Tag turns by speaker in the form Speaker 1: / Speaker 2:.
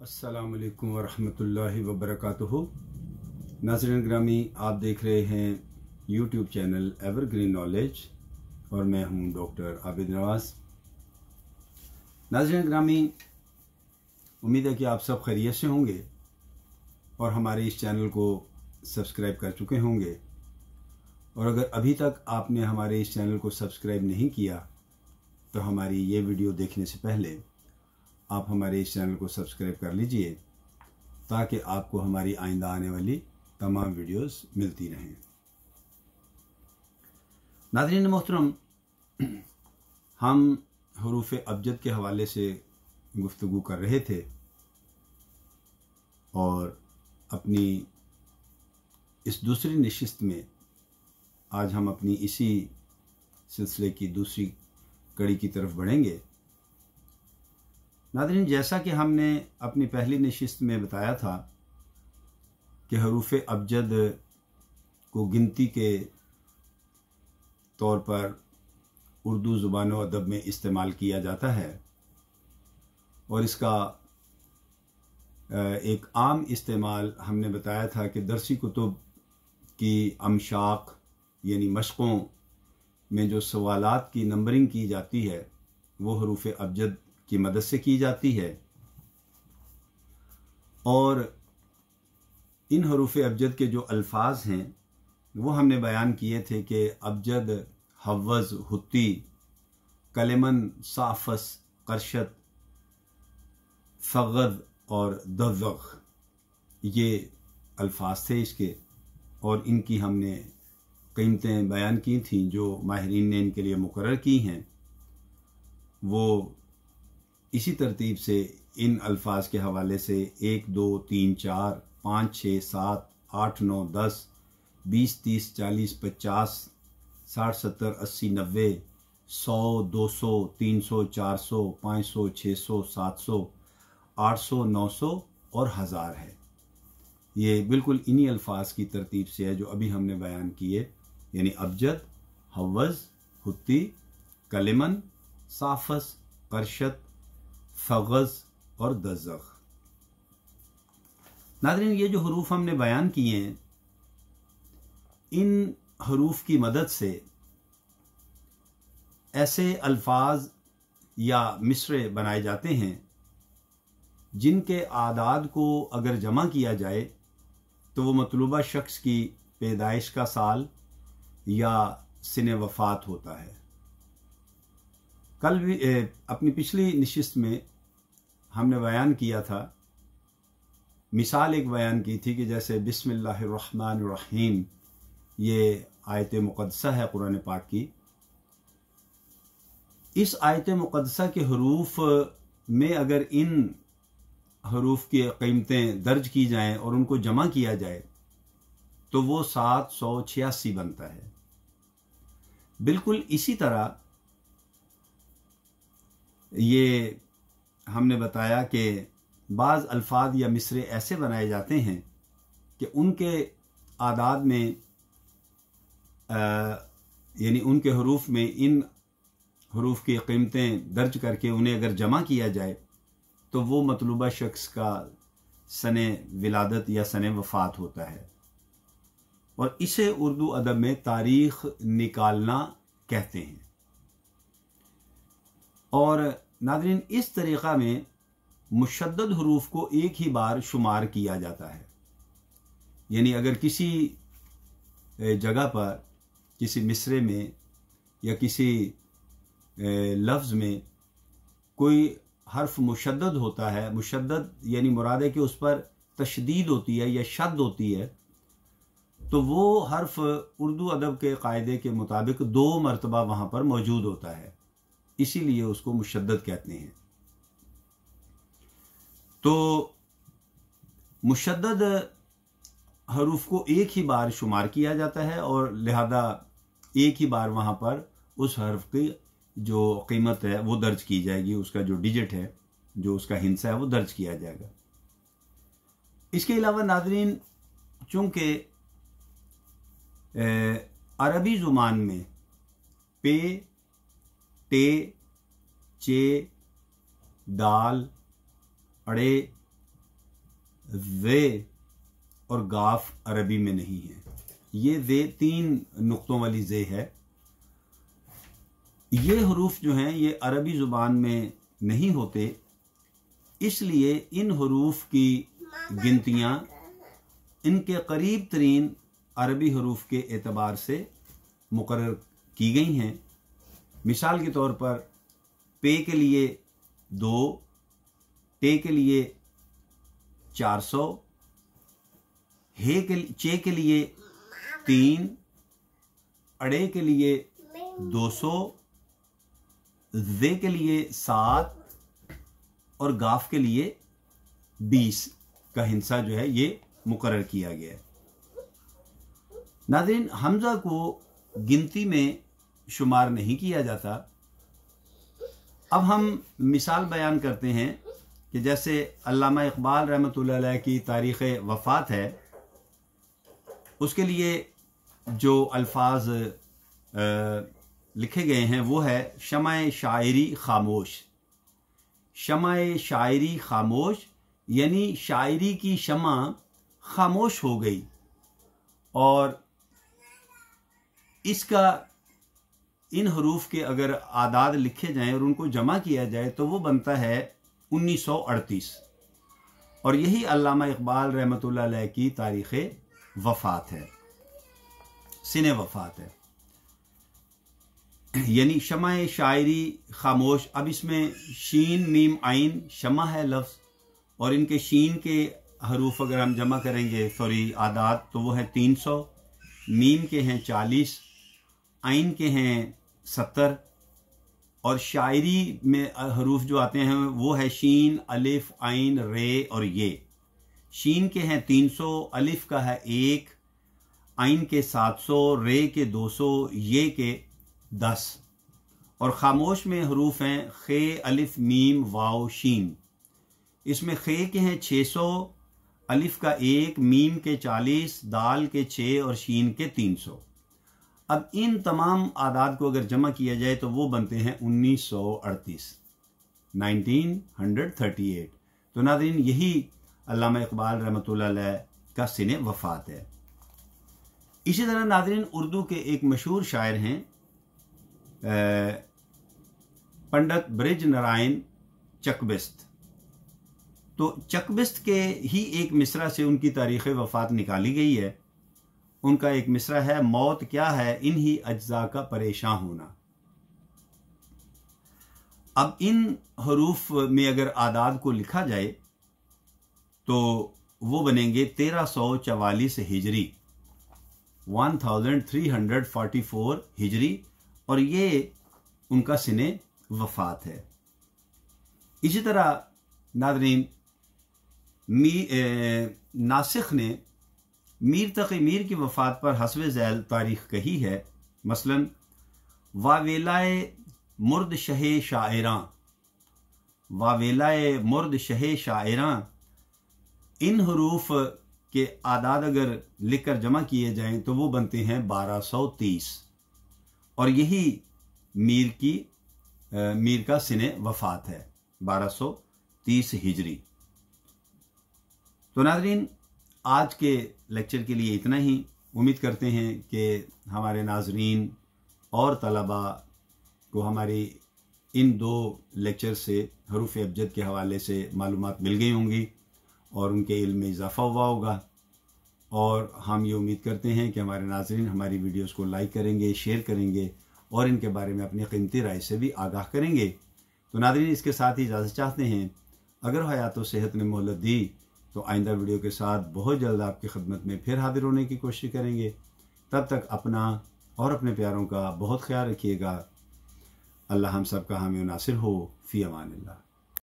Speaker 1: अस्सलामु अलैकुम वरहमतुल्लाहि वबरकातुहू। नाज़रीन ग्रामी, आप देख रहे हैं यूट्यूब चैनल एवरग्रीन नॉलेज और मैं हूं डॉक्टर आबिद नवाज। नाज़रीन ग्रामी, उम्मीद है कि आप सब खैरियत से होंगे और हमारे इस चैनल को सब्सक्राइब कर चुके होंगे। और अगर अभी तक आपने हमारे इस चैनल को सब्सक्राइब नहीं किया तो हमारी ये वीडियो देखने से पहले आप हमारे इस चैनल को सब्सक्राइब कर लीजिए ताकि आपको हमारी आइंदा आने वाली तमाम वीडियोस मिलती रहें। नाज़रीन मोहतरम, हम हरूफ अबजद के हवाले से गुफ्तगू कर रहे थे और अपनी इस दूसरी नशिस्त में आज हम अपनी इसी सिलसिले की दूसरी कड़ी की तरफ बढ़ेंगे। नाज़रीन, जैसा कि हमने अपनी पहली नशिस्त में बताया था कि हरूफ अबजद को गिनती के तौर पर उर्दू ज़ुबान व अदब में इस्तेमाल किया जाता है और इसका एक आम इस्तेमाल हमने बताया था कि दरसी कुतुब की अमशाक यानी मशक़ों में जो सवालात की नंबरिंग की जाती है वो हरूफ अबजद की मदद से की जाती है। और इन हरूफ अबजद के जो अल्फाज हैं वो हमने बयान किए थे कि अबजद, हव्वज, हुत्ती, कलेमन, साफस, करशत, फगद और दज़्ज़ग़, ये अल्फाज थे इसके। और इनकी हमने कीमतें बयान की थी जो माहिरीन ने इनके लिए मुकर्रर की हैं। वो इसी तरतीब से इन अल्फाज के हवाले से 1, 2, 3, 4, 5, 6, 7, 8, 9, 10, 20, 30, 40, 50, 60, 70, 80, 90, 100, 200, 300, 400, 500, 600, 700, 800, 900 और 1000 है। ये बिल्कुल इन्हीं अल्फाज की तरतीब से है जो अभी हमने बयान किए, यानी अबजद, हव्वज, हुत्ती, कलेमन, साफस, करशत, फगज और दज़्ज़ग़। नाज़रीन, ये जो हरूफ हमने बयान किए हैं, इन हरूफ की मदद से ऐसे अल्फाज या मिसरे बनाए जाते हैं जिनके आदाद को अगर जमा किया जाए तो वो मतलूबा शख्स की पैदाइश का साल या सिने वफ़ात होता है। कल भी अपनी पिछली नशिस्त में हमने बयान किया था, मिसाल एक बयान की थी कि जैसे बिस्मिल्लाहिर्रहमानिर्रहीम ये आयत मुक़द्दसा है कुरान पाक की। इस आयत मुक़द्दसा के हरूफ में अगर इन हरूफ की कीमतें दर्ज की जाएं और उनको जमा किया जाए तो वो 786 बनता है। बिल्कुल इसी तरह ये हमने बताया कि बाज़ अल्फाज या मिसरे ऐसे बनाए जाते हैं कि उनके आदाद में यानी उनके हरूफ में इन हरूफ की कीमतें दर्ज करके उन्हें अगर जमा किया जाए तो वो मतलूबा शख्स का सने विलादत या सने वफ़ात होता है और इसे उर्दू अदब में तारीख़ निकालना कहते हैं। और नाज़रीन, इस तरीक़ा में मुशद्दद हरूफ को एक ही बार शुमार किया जाता है। यानी अगर किसी जगह पर किसी मिसरे में या किसी लफ्ज़ में कोई हर्फ मुशद्दद होता है, मुशद्दद यानी मुराद है कि उस पर तशदीद होती है या शद्द होती है, तो वो हर्फ उर्दू अदब के कायदे के मुताबिक 2 मरतबा वहाँ पर मौजूद होता है, इसीलिए उसको मुशद्दद कहते हैं। तो मुशद्दद हरूफ को एक ही बार शुमार किया जाता है और लिहाजा एक ही बार वहाँ पर उस हर्फ की जो कीमत है वो दर्ज की जाएगी, उसका जो डिजिट है, जो उसका हिस्सा है वो दर्ज किया जाएगा। इसके अलावा नाज़रीन, चूँकि अरबी ज़ुबान में पे, टे, चे, दाल, अड़े, वे और गाफ अरबी में नहीं है। ये वे 3 नुक्तों वाली जे है। ये हरूफ जो हैं ये अरबी ज़ुबान में नहीं होते, इसलिए इन हरूफ की गिनतियाँ इनके करीब तरीन अरबी हरूफ के एतबार से मुकर्रर की गई हैं। मिसाल के तौर पर पे के लिए 2, टे के लिए 400, चे के लिए 3, अड़े के लिए 200, जे के लिए 7 और गाफ के लिए 20 का हिस्सा जो है ये मुकर्रर किया गया है। नाज़रीन, हमजा को गिनती में शुमार नहीं किया जाता। अब हम मिसाल बयान करते हैं कि जैसे अल्लामा इकबाल रहमतुल्लाह अलैह की तारीख़ वफ़ात है, उसके लिए जो अल्फाज लिखे गए हैं वो है शमाए शायरी खामोश। शमाए शायरी खामोश यानी शायरी की शमा खामोश हो गई, और इसका इन हरूफ के अगर आदाद लिखे जाएं और उनको जमा किया जाए तो वो बनता है 1938, और यही अल्लामा इकबाल रहमतुल्लाह अलैह की तारीख़ वफ़ात है, सिने वफ़ात है। यानी शमाए शायरी खामोश। अब इसमें शीन मीम आइन शमा है लफ्ज़, और इनके शीन के हरूफ अगर हम जमा करेंगे आदाद तो वो है 300, मीम के हैं 40, आइन के हैं 70, और शायरी में हरूफ जो आते हैं वो है शीन, अलिफ, आइन, रे और ये। शीन के हैं 300, अलिफ का है 1, आइन के 700, रे के 200, ये के 10, और खामोश में हरूफ हैं खे, अलिफ, मीम, वाव, शीन। इसमें खे के हैं 600, अलिफ का 1, मीम के 40, दाल के 6 और शीन के 300। अब इन तमाम आदाद को अगर जमा किया जाए तो वो बनते हैं 1938। तो नाज़रीन, यही अल्लामा इकबाल रहमतुल्लाह अलैह का सिने वफ़ात है। इसी तरह नाज़रीन, उर्दू के एक मशहूर शायर हैं पंडित ब्रिज नारायण चकबिस्त। तो चकबिस्त के ही एक मिसरा से उनकी तारीख़ वफ़ात निकाली गई है। उनका एक मिसरा है, मौत क्या है इन्हीं अज्जा का परेशान होना। अब इन हरूफ में अगर आदाद को लिखा जाए तो वो बनेंगे 1344 हिजरी, 1344 हिजरी, और ये उनका सिने वफ़ात है। इसी तरह नाज़रीन, नासिख ने मीर तक़ी मीर की वफ़ात पर हस्ब ज़ैल तारीख़ कही है। मसलन वावेलाए मुर्द शहे शायरां, वावेलाए मुर्द शहे शायरां, इन हरूफ के आदाद अगर लिखकर जमा किए जाएं तो वो बनते हैं 1230, और यही मीर का सिने वफ़ात है 1230 हिजरी। तो नाज़रीन, आज के लेक्चर के लिए इतना ही। उम्मीद करते हैं कि हमारे नाज़रीन और तलबा को हमारी इन 2 लेक्चर से हरूफ अबजद के हवाले से मालूमात मिल गई होंगी और उनके इल्म में इजाफ़ा हुआ होगा। और हम ये उम्मीद करते हैं कि हमारे नाज़रीन हमारी वीडियोस को लाइक करेंगे, शेयर करेंगे और इनके बारे में अपनी कीमती राय से भी आगाह करेंगे। तो नाज़रीन, इसके साथ ही इजाज़त चाहते हैं। अगर हयात व सेहत ने मोहलत दी तो आइंदा वीडियो के साथ बहुत जल्द आपकी खिदमत में फिर हाजिर होने की कोशिश करेंगे। तब तक अपना और अपने प्यारों का बहुत ख्याल रखिएगा। अल्लाह हम सब का हामी नासिर हो। फ़ी अमानिल्लाह।